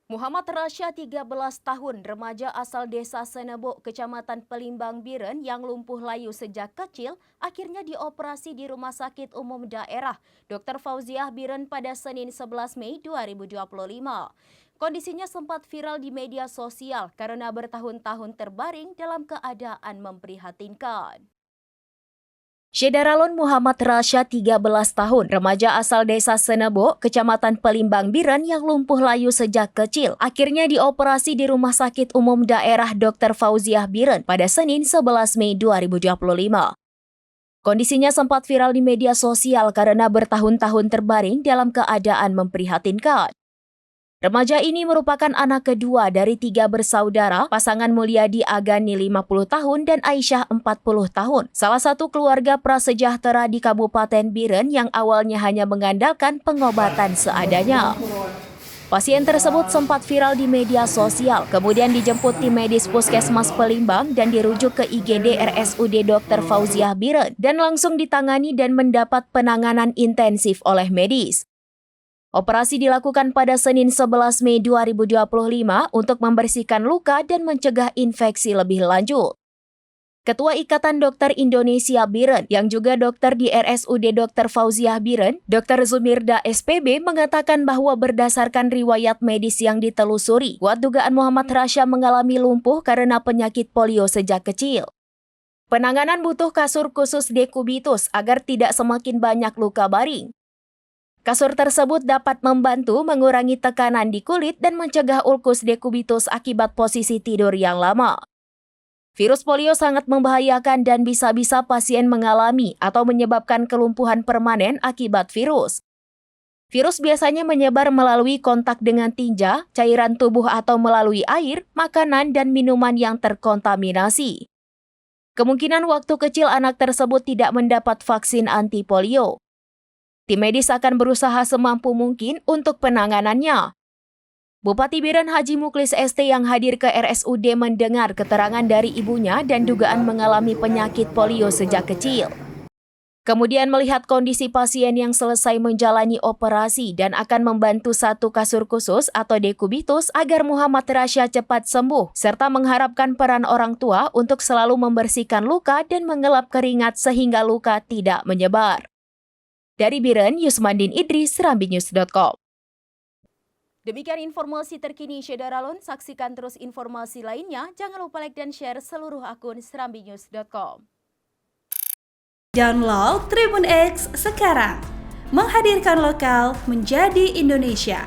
Muhammad Rasya, 13 tahun, remaja asal desa Senebo, Kecamatan Pelimbang Biren yang lumpuh layu sejak kecil, akhirnya dioperasi di Rumah Sakit Umum Daerah Dr. Fauziah Biren pada Senin 11 Mei 2025. Kondisinya sempat viral di media sosial karena bertahun-tahun terbaring dalam keadaan memprihatinkan. Syedaralun Muhammad Rasya, 13 tahun, remaja asal desa Senebo, Kecamatan Pelimbang Biren yang lumpuh layu sejak kecil, akhirnya dioperasi di Rumah Sakit Umum Daerah Dr. Fauziah Biren pada Senin 11 Mei 2025. Kondisinya sempat viral di media sosial karena bertahun-tahun terbaring dalam keadaan memprihatinkan. Remaja ini merupakan anak kedua dari 3 bersaudara, pasangan Mulyadi Agani 50 tahun dan Aisyah 40 tahun. Salah satu keluarga prasejahtera di Kabupaten Biren yang awalnya hanya mengandalkan pengobatan seadanya. Pasien tersebut sempat viral di media sosial, kemudian dijemput tim medis Puskesmas Pelimbang dan dirujuk ke IGD RSUD Dr. Fauziah Biren dan langsung ditangani dan mendapat penanganan intensif oleh medis. Operasi dilakukan pada Senin 11 Mei 2025 untuk membersihkan luka dan mencegah infeksi lebih lanjut. Ketua Ikatan Dokter Indonesia Biren, yang juga dokter di RSUD Dr. Fauziah Biren, Dr. Zumirda SPB, mengatakan bahwa berdasarkan riwayat medis yang ditelusuri, kuat dugaan Muhammad Rasya mengalami lumpuh karena penyakit polio sejak kecil. Penanganan butuh kasur khusus dekubitus agar tidak semakin banyak luka baring. Kasur tersebut dapat membantu mengurangi tekanan di kulit dan mencegah ulkus dekubitus akibat posisi tidur yang lama. Virus polio sangat membahayakan dan bisa-bisa pasien mengalami atau menyebabkan kelumpuhan permanen akibat virus. Virus biasanya menyebar melalui kontak dengan tinja, cairan tubuh atau melalui air, makanan, dan minuman yang terkontaminasi. Kemungkinan waktu kecil anak tersebut tidak mendapat vaksin anti polio. Tim medis akan berusaha semampu mungkin untuk penanganannya. Bupati Biren Haji Muklis ST yang hadir ke RSUD mendengar keterangan dari ibunya dan dugaan mengalami penyakit polio sejak kecil. Kemudian melihat kondisi pasien yang selesai menjalani operasi dan akan membantu satu kasur khusus atau dekubitus agar Muhammad Rasya cepat sembuh, serta mengharapkan peran orang tua untuk selalu membersihkan luka dan mengelap keringat sehingga luka tidak menyebar. Dari Biren, Yusmandin Idris, serambinews.com. Demikian informasi terkini Syedaralun. Saksikan terus informasi lainnya. Jangan lupa like dan share seluruh akun serambinews.com. Download Tribun X sekarang. Menghadirkan lokal menjadi Indonesia.